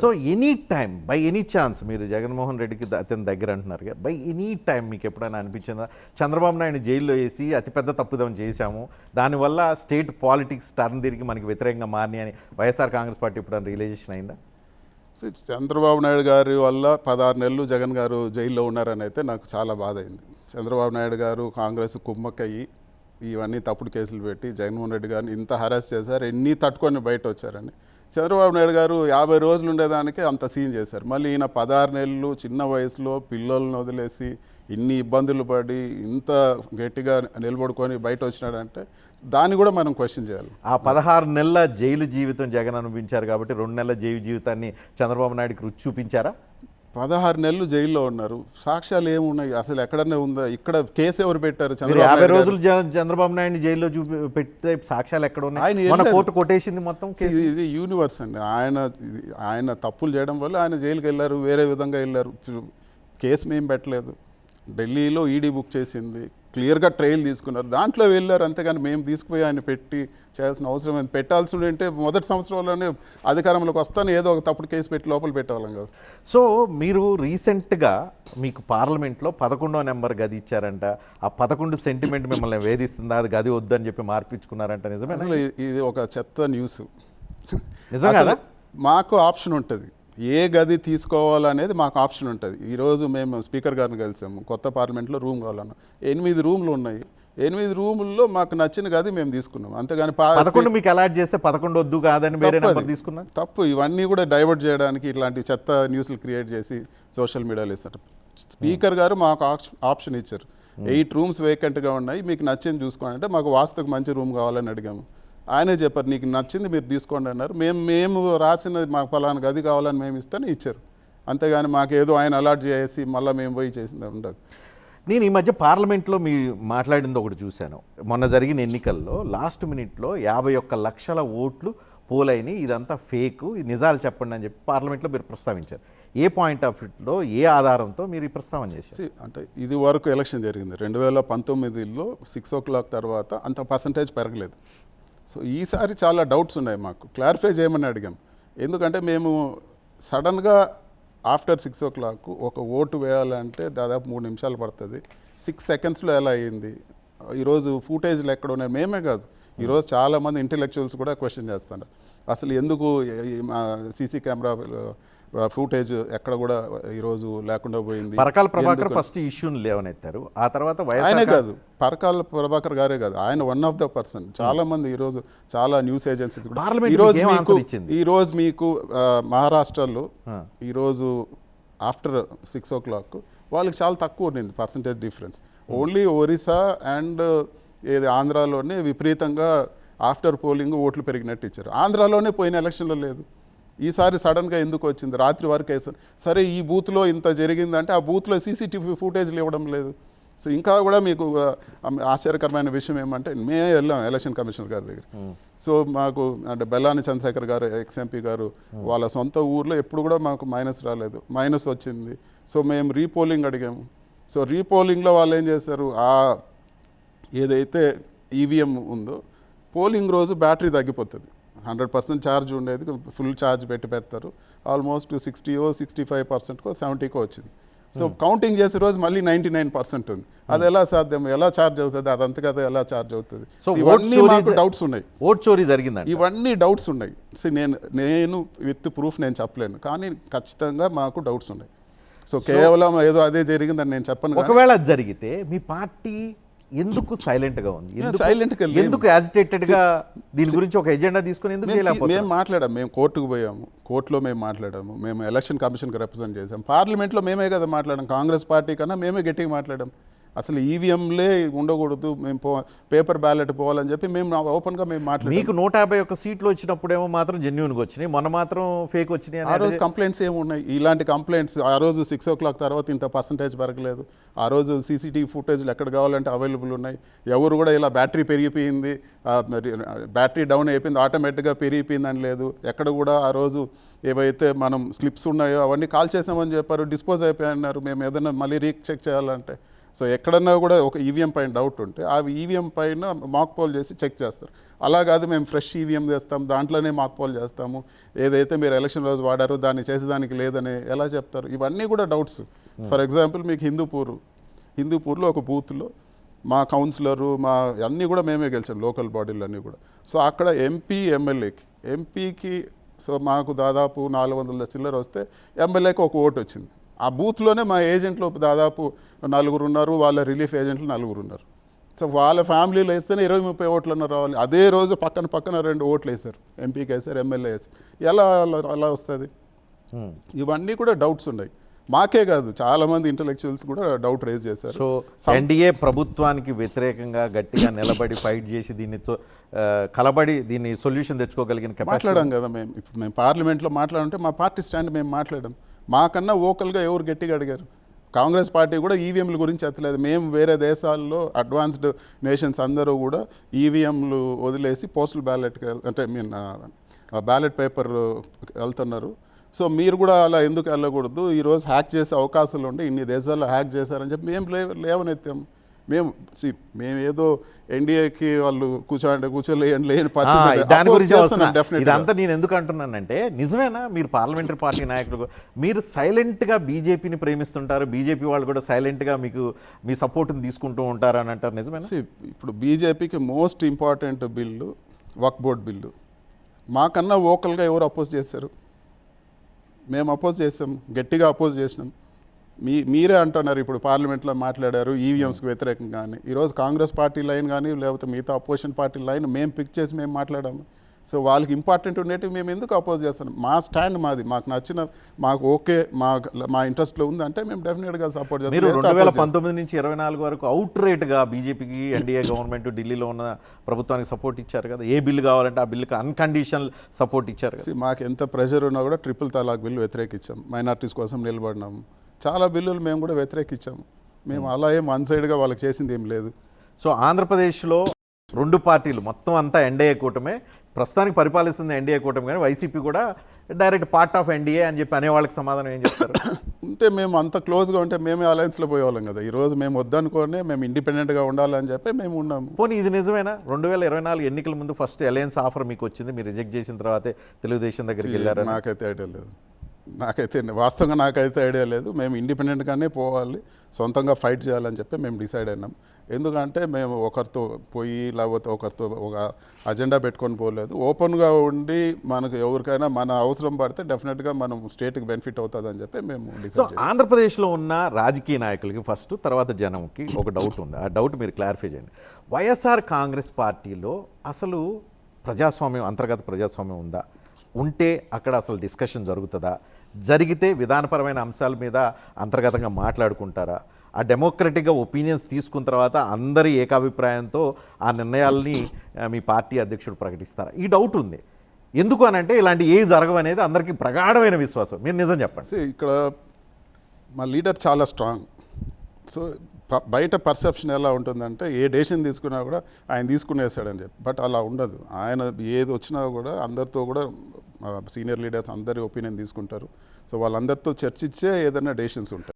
So any time by any chance మీరు జగన్మోహన్ రెడ్డికి అతని దగ్గర అంటున్నారు, బై ఎనీ టైం మీకు ఎప్పుడైనా అనిపించిందా చంద్రబాబు నాయుడు జైల్లో వేసి అతిపెద్ద తప్పుదం చేశాము, దానివల్ల స్టేట్ పాలిటిక్స్ టర్న్ తిరిగి మనకి వ్యతిరేకంగా మారినాయి అని వైఎస్ఆర్ కాంగ్రెస్ పార్టీ ఎప్పుడైనా రియలైజేషన్ అయిందా? చంద్రబాబు నాయుడు గారి వల్ల 16 నెలలు జగన్ గారు జైల్లో ఉన్నారని అయితే నాకు చాలా బాధ అయింది. చంద్రబాబు నాయుడు గారు కాంగ్రెస్ కుమ్మక్కయ్యి ఇవన్నీ తప్పుడు కేసులు పెట్టి జగన్మోహన్ రెడ్డి గారిని ఇంత హరాస్ చేశారు, ఎన్ని తట్టుకొని బయట వచ్చారని. చంద్రబాబు నాయుడు గారు 50 రోజులు ఉండేదానికే అంత సీన్ చేశారు. మళ్ళీ ఈయన 16 నెలలు చిన్న వయసులో పిల్లలను వదిలేసి ఇన్ని ఇబ్బందులు పడి ఇంత గట్టిగా నిలబడుకొని బయట వచ్చినాడంటే దాన్ని కూడా మనం క్వశ్చన్ చేయాలి. ఆ 16 నెలల జైలు జీవితం జగన్ అనుభవించారు కాబట్టి 2 నెలల జైలు జీవితాన్ని చంద్రబాబు నాయుడుకి రుచి చూపించారా? 16 నెలలు జైల్లో ఉన్నారు, సాక్ష్యాలు ఏమున్నాయి? అసలు ఎక్కడన్నా ఉందా? ఇక్కడ కేసు ఎవరు పెట్టారు? 50 రోజులు చంద్రబాబు నాయుడు జైల్లో పెడితే సాక్ష్యాలు ఎక్కడ ఉన్నాయి? కోర్టు కొట్టేసింది మొత్తం. ఇది యూనివర్స్ అండి. ఆయన తప్పులు చేయడం వల్ల ఆయన జైలుకి వెళ్ళారు, వేరే విధంగా వెళ్ళారు. కేసు మేము పెట్టలేదు, ఢిల్లీలో ఈడీ బుక్ చేసింది, క్లియర్గా ట్రయల్ తీసుకున్నారు, దాంట్లో వెళ్ళారు. అంతేగాని మేము తీసుకుపోయి ఆయన పెట్టి చేయాల్సిన అవసరం ఏంటి? పెట్టాల్సి ఉంటే మొదటి సంవత్సరంలోనే అధికారంలోకి వస్తాను ఏదో ఒక తప్పుడు కేసు పెట్టి లోపల పెట్టేవాళ్ళం కదా. సో మీరు రీసెంట్గా మీకు పార్లమెంట్లో 11వ నెంబర్ గది ఇచ్చారంట, ఆ 11 సెంటిమెంట్ మిమ్మల్ని వేధిస్తుందా, అది గది వద్దని చెప్పి మార్పించుకున్నారంట, నిజమే? అసలు ఇది ఒక చెత్త న్యూస్. నిజంగా మాకు ఆప్షన్ ఉంటుంది, ఏ గది తీసుకోవాలనేది మాకు ఆప్షన్ ఉంటుంది. ఈరోజు మేము స్పీకర్ గారిని కలిసాము, కొత్త పార్లమెంట్లో రూమ్ కావాలన్నా 8 రూమ్లు ఉన్నాయి. 8 రూముల్లో మాకు నచ్చిన గది మేము తీసుకున్నాం. అంతేగాని 11 మీకు అలాట్ చేస్తే 11 వద్దు కాదని వేరే నెంబర్ తీసుకున్నాం. తప్పు. ఇవన్నీ కూడా డైవర్ట్ చేయడానికి ఇట్లాంటి చెత్త న్యూస్లు క్రియేట్ చేసి సోషల్ మీడియాలో ఇస్తారు. స్పీకర్ గారు మాకు ఆప్షన్ ఇచ్చారు, 8 రూమ్స్ వేకెంట్గా ఉన్నాయి, మీకు నచ్చింది చూసుకోండి అంటే మాకు వాస్తుకు మంచి రూమ్ కావాలని అడిగాము. ఆయనే చెప్పారు నీకు నచ్చింది మీరు తీసుకోండి అన్నారు. మేము రాసిన మాకు ఫలానా గది కావాలని మేము ఇస్తేనే ఇచ్చారు. అంతేగాని మాకేదో ఆయన అలాట్ చేసి మళ్ళీ మేము పోయి చేసింది ఉండదు. నేను ఈ మధ్య పార్లమెంట్లో మీ మాట్లాడింది ఒకటి చూశాను. మొన్న జరిగిన ఎన్నికల్లో లాస్ట్ మినిట్లో 51 లక్షల ఓట్లు పోలైని, ఇదంతా ఫేక్, ఇది నిజాలు చెప్పండి అని చెప్పి పార్లమెంట్లో మీరు ప్రస్తావించారు. ఏ పాయింట్ ఆఫ్ వ్యూలో, ఏ ఆధారంతో మీరు ఈ ప్రస్తావన చేశారు? అంటే ఇది వరకు ఎలక్షన్ జరిగింది 2019లో 6 o'clock తర్వాత అంత పర్సంటేజ్ పెరగలేదు. సో ఈసారి చాలా డౌట్స్ ఉన్నాయి, మాకు క్లారిఫై చేయమని అడిగాం. ఎందుకంటే మేము సడన్గా ఆఫ్టర్ 6 o'clock ఒక ఓటు వేయాలంటే దాదాపు 3 నిమిషాలు పడుతుంది, 6 secondsలో ఎలా అయ్యింది? ఈరోజు ఫుటేజ్లు ఎక్కడ ఉన్నాయి? మేమే కాదు, ఈరోజు చాలామంది ఇంటెలెక్చువల్స్ కూడా క్వశ్చన్ చేస్తున్నారు, అసలు ఎందుకు సీసీ కెమెరా ఫుటేజ్ ఎక్కడ కూడా ఈరోజు లేకుండా పోయింది. పరకాల ప్రభాకర్ ఫస్ట్ ఇష్యూని లేవనెత్తారు, ఆ తర్వాత ఆయనే కాదు, పరకాల ప్రభాకర్ గారే కాదు, ఆయన వన్ ఆఫ్ ద పర్సన్. చాలా మంది ఈరోజు చాలా న్యూస్ ఏజెన్సీస్ కూడా ఈరోజు మీకు మహారాష్ట్రలో ఈరోజు ఆఫ్టర్ 6 o'clock వాళ్ళకి చాలా తక్కువ ఉండింది percentage difference. Only Orissa and ఏది ఆంధ్రాలోనే విపరీతంగా ఆఫ్టర్ పోలింగ్ ఓట్లు పెరిగినట్టు ఇచ్చారు. ఆంధ్రాలోనే పోయిన ఎలక్షన్లో లేదు. ఈసారి సడన్గా ఎందుకు వచ్చింది? రాత్రి వరకు వేసారు. సరే ఈ బూత్లో ఇంత జరిగిందంటే ఆ బూత్లో సీసీటీవీ ఫుటేజ్లు ఇవ్వడం లేదు. సో ఇంకా కూడా మీకు ఆశ్చర్యకరమైన విషయం ఏమంటే మేమే వెళ్ళాం ఎలక్షన్ కమిషనర్ గారి దగ్గర. సో మాకు అంటే బెల్లాని చంద్రశేఖర్ గారు ఎక్స్ఎంపీ గారు వాళ్ళ సొంత ఊర్లో ఎప్పుడు కూడా మాకు మైనస్ రాలేదు, మైనస్ వచ్చింది. సో మేము రీపోలింగ్ అడిగాము. సో రీపోలింగ్లో వాళ్ళు ఏం చేస్తారు, ఆ ఏదైతే ఈవీఎం ఉందో పోలింగ్ రోజు బ్యాటరీ తగ్గిపోతుంది, 100% ఛార్జ్ ఉండేది ఫుల్ ఛార్జ్ పెడతారు. ఆల్మోస్ట్ 65%కో 70కో వచ్చింది. సో కౌంటింగ్ చేసే రోజు మళ్ళీ 99% ఉంది. అది ఎలా సాధ్యం? ఎలా ఛార్జ్ అవుతుంది? అదంతా కదా ఎలా ఛార్జ్ అవుతుంది? ఇవన్నీ మాకు డౌట్స్ ఉన్నాయి. ఓట్ చోరీ జరిగింది, ఇవన్నీ డౌట్స్ ఉన్నాయి. సో నేను విత్ ప్రూఫ్ నేను చెప్పలేను, కానీ ఖచ్చితంగా మాకు డౌట్స్ ఉన్నాయి. సో కేవలం ఏదో అదే జరిగిందని నేను చెప్పను. ఒకవేళ అది జరిగితే మీ పార్టీ ఎందుకు సైలెంట్గా ఉంది? ఎందుకు యాజిటేటెడ్గా దీని గురించి ఒక ఎజెండా తీసుకుని ఎందుకు చేయలేకపోతే? మేము మాట్లాడాము, మేము కోర్టుకు పోయాము, కోర్టులో మేము మాట్లాడాము, మేము ఎలక్షన్ కమిషన్కి రిప్రజెంట్ చేసాం, పార్లమెంట్లో మేమే కదా మాట్లాడాం. కాంగ్రెస్ పార్టీ కన్నా మేమే గట్టిగా మాట్లాడాం. అసలు ఈవీఎంలే ఉండకూడదు, మేము పేపర్ బ్యాలెట్ పోవాలని చెప్పి మేము ఓపెన్గా మేము మాట్లాడాం. మీకు 151 సీట్లు వచ్చినప్పుడేమో మాత్రం జెన్యూన్గా వచ్చినాయి, మొన్న మాత్రం ఫేక్ వచ్చినాయి. ఆ రోజు కంప్లైంట్స్ ఏమున్నాయి? ఇలాంటి కంప్లైంట్స్ ఆ రోజు 6 o'clock తర్వాత ఇంత పర్సంటేజ్ పెరగలేదు. ఆ రోజు సీసీటీవీ ఫుటేజ్లు ఎక్కడ కావాలంటే అవైలబుల్ ఉన్నాయి. ఎవరు కూడా ఇలా బ్యాటరీ పెరిగిపోయింది, బ్యాటరీ డౌన్ అయిపోయింది, ఆటోమేటిక్గా పెరిగిపోయిందని లేదు. ఎక్కడ కూడా ఆ రోజు ఏవైతే మనం స్లిప్స్ ఉన్నాయో అవన్నీ కాల్ చేసామని చెప్పారు, డిస్పోజ్ అయిపోయాయన్నారు. మేము ఏదైనా మళ్ళీ రీచెక్ చేయాలంటే సో ఎక్కడన్నా కూడా ఒక ఈవీఎం పైన డౌట్ ఉంటే ఆ ఈవీఎం పైన మాక్ పోల్ చేసి చెక్ చేస్తారు. అలా కాదు మేము ఫ్రెష్ ఈవీఎం చేస్తాం, దాంట్లోనే మాక్ పోల్ చేస్తాము, ఏదైతే మీరు ఎలక్షన్ రోజు వాడారో దాన్ని చేసేదానికి లేదని ఎలా చెప్తారు? ఇవన్నీ కూడా డౌట్స్. ఫర్ ఎగ్జాంపుల్ మీకు హిందూపూర్లో ఒక బూత్లో మా కౌన్సిలరు మా అన్నీ కూడా మేమే గెలిచాం, లోకల్ బాడీలు అన్నీ కూడా. సో అక్కడ ఎంపీకి సో మాకు దాదాపు 400 చిల్లర వస్తే ఎమ్మెల్యేకి ఒక ఓటు వచ్చింది. ఆ బూత్లోనే మా ఏజెంట్లు దాదాపు 4 ఉన్నారు, వాళ్ళ రిలీఫ్ ఏజెంట్లు 4 ఉన్నారు. సో వాళ్ళ ఫ్యామిలీలో వేస్తేనే 20-30 ఓట్లన్నా రావాలి. అదే రోజు పక్కన 2 ఓట్లు వేశారు, ఎంపీకి వేశారు, ఎమ్మెల్యే వేశారు. ఎలా అలా వస్తుంది? ఇవన్నీ కూడా డౌట్స్ ఉన్నాయి. మాకే కాదు, చాలామంది ఇంటలెక్చువల్స్ కూడా డౌట్ రేజ్ చేశారు. సో ఎన్డీఏ ప్రభుత్వానికి వ్యతిరేకంగా గట్టిగా నిలబడి ఫైట్ చేసి దీనితో కలబడి దీన్ని సొల్యూషన్ తెచ్చుకోగలిగిన మాట్లాడాం కదా ఇప్పుడు మేము పార్లమెంట్లో మాట్లాడుంటే మా పార్టీ స్టాండ్ మేము మాట్లాడాం. మాకన్నా ఓకల్గా ఎవరు గట్టిగా అడిగారు? కాంగ్రెస్ పార్టీ కూడా ఈవీఎంల గురించి ఎత్తలేదు. మేము వేరే దేశాల్లో అడ్వాన్స్డ్ నేషన్స్ అందరూ కూడా ఈవీఎంలు వదిలేసి పోస్టల్ బ్యాలెట్కి అంటే బ్యాలెట్ పేపర్ వెళ్తున్నారు. సో మీరు కూడా అలా ఎందుకు వెళ్ళకూడదు? ఈరోజు హ్యాక్ చేసే అవకాశాలు ఉండి ఇన్ని దేశాల్లో హ్యాక్ చేశారని చెప్పి మేము లేవనెత్తాం. మేము ఏదో ఎన్డీఏకి వాళ్ళు కూర్చోలేని దాని గురించి ఇదంతా నేను ఎందుకు అంటున్నానంటే, నిజమేనా మీరు పార్లమెంటరీ పార్టీ నాయకులు మీరు సైలెంట్గా బీజేపీని ప్రేమిస్తుంటారు, బీజేపీ వాళ్ళు కూడా సైలెంట్గా మీ సపోర్ట్ని తీసుకుంటూ ఉంటారు అని అంటారు, నిజమేనా? ఇప్పుడు బీజేపీకి మోస్ట్ ఇంపార్టెంట్ బిల్లు వక్ఫ్ బోర్డ్ బిల్లు. మాకన్నా ఓకల్గా ఎవరు అపోజ్ చేశారు? మేము అపోజ్ చేసాం, గట్టిగా అపోజ్ చేసినాం. మీరే అంటున్నారు ఇప్పుడు పార్లమెంట్లో మాట్లాడారు ఈవీఎంస్కి వ్యతిరేకంగా అని. ఈరోజు కాంగ్రెస్ పార్టీ లైన్ కానీ లేకపోతే మిగతా అపోజిషన్ పార్టీ లైన్ మేము పిక్ చేసి మేము మాట్లాడాము. సో వాళ్ళకి ఇంపార్టెంట్ ఉండేటివి మేము ఎందుకు అపోజ్ చేస్తాం? మా స్టాండ్ మాది, మాకు నచ్చిన మాకు ఓకే మా ఇంట్రెస్ట్లో ఉంది అంటే మేము డెఫినెట్గా సపోర్ట్ చేస్తాం. మీరు 2019 నుంచి 24 వరకు అవుట్ రేట్గా బీజేపీకి ఎన్డీఏ గవర్నమెంట్ ఢిల్లీలో ఉన్న ప్రభుత్వానికి సపోర్ట్ ఇచ్చారు కదా. ఏ బిల్లు కావాలంటే ఆ బిల్లుకి అన్కండిషనల్ సపోర్ట్ ఇచ్చారు కదా. మాకు ఎంత ప్రెషర్ ఉన్నా కూడా ట్రిపుల్ తలాక్ బిల్లు వ్యతిరేకించాం, మైనార్టీస్ కోసం నిలబడినాము. చాలా బిల్లులు మేము కూడా వ్యతిరేకించాము. మేము అలా ఏం వన్ సైడ్గా వాళ్ళకి చేసింది ఏం లేదు. సో ఆంధ్రప్రదేశ్లో 2 పార్టీలు మొత్తం అంతా ఎన్డీఏ కూటమే, ప్రస్తుతానికి పరిపాలిస్తుంది ఎన్డీఏ కూటమి, కానీ వైసీపీ కూడా డైరెక్ట్ పార్ట్ ఆఫ్ ఎన్డీఏ అని చెప్పి అనే వాళ్ళకి సమాధానం ఏం చెప్తారు? ఉంటే మేము అంత క్లోజ్గా ఉంటే మేమే అలయన్స్లో పోయేవాళ్ళం కదా. ఈరోజు మేము వద్దనుకోనే మేము ఇండిపెండెంట్గా ఉండాలని చెప్పి మేము ఉన్నాము. పోనీ ఇది నిజమేనా? 2024 ఎన్నికల ముందు ఫస్ట్ అలయన్స్ ఆఫర్ మీకు వచ్చింది, మీరు రిజెక్ట్ చేసిన తర్వాతే తెలుగుదేశం దగ్గరికి వెళ్ళారు? నాకైతే ఐడియా లేదు. వాస్తవంగా నాకైతే ఐడియా లేదు. మేము ఇండిపెండెంట్గానే పోవాలి, సొంతంగా ఫైట్ చేయాలని చెప్పి మేము డిసైడ్ అయినాం. ఎందుకంటే మేము ఒకరితో పోయి లేకపోతే ఒకరితో ఒక అజెండా పెట్టుకొని పోలేదు. ఓపెన్గా ఉండి మనకు ఎవరికైనా మన అవసరం పడితే డెఫినెట్గా మనం స్టేట్కి బెనిఫిట్ అవుతుంది అని చెప్పి మేము డిసైడ్. ఆంధ్రప్రదేశ్లో ఉన్న రాజకీయ నాయకులకి ఫస్ట్, తర్వాత జనంకి ఒక డౌట్ ఉంది. ఆ డౌట్ మీరు క్లారిఫై చేయండి. వైఎస్ఆర్ కాంగ్రెస్ పార్టీలో అసలు ప్రజాస్వామ్యం, అంతర్గత ప్రజాస్వామ్యం ఉందా? ఉంటే అక్కడ అసలు డిస్కషన్ జరుగుతుందా? జరిగితే విధానపరమైన అంశాల మీద అంతర్గతంగా మాట్లాడుకుంటారా? ఆ డెమోక్రటిక్గా ఒపీనియన్స్ తీసుకున్న తర్వాత అందరి ఏకాభిప్రాయంతో ఆ నిర్ణయాలని మీ పార్టీ అధ్యక్షుడు ప్రకటిస్తారా? ఈ డౌట్ ఉంది. ఎందుకు అని అంటే ఇలాంటి ఏ జరగవనేది అందరికీ ప్రగాఢమైన విశ్వాసం. మీరు నిజం చెప్పండి. ఇక్కడ మా లీడర్ చాలా స్ట్రాంగ్. సో బయట పర్సెప్షన్ ఎలా ఉంటుందంటే ఏ డెసిషన్ తీసుకున్నా కూడా ఆయన తీసుకునేస్తాడని చెప్పి, బట్ అలా ఉండదు. ఆయన ఏది వచ్చినా కూడా అందరితో కూడా సీనియర్ లీడర్స్ అందరి ఒపీనియన్ తీసుకుంటారు. సో వాళ్ళందరితో చర్చించే ఏదైనా డెసిషన్స్ ఉంటాయి.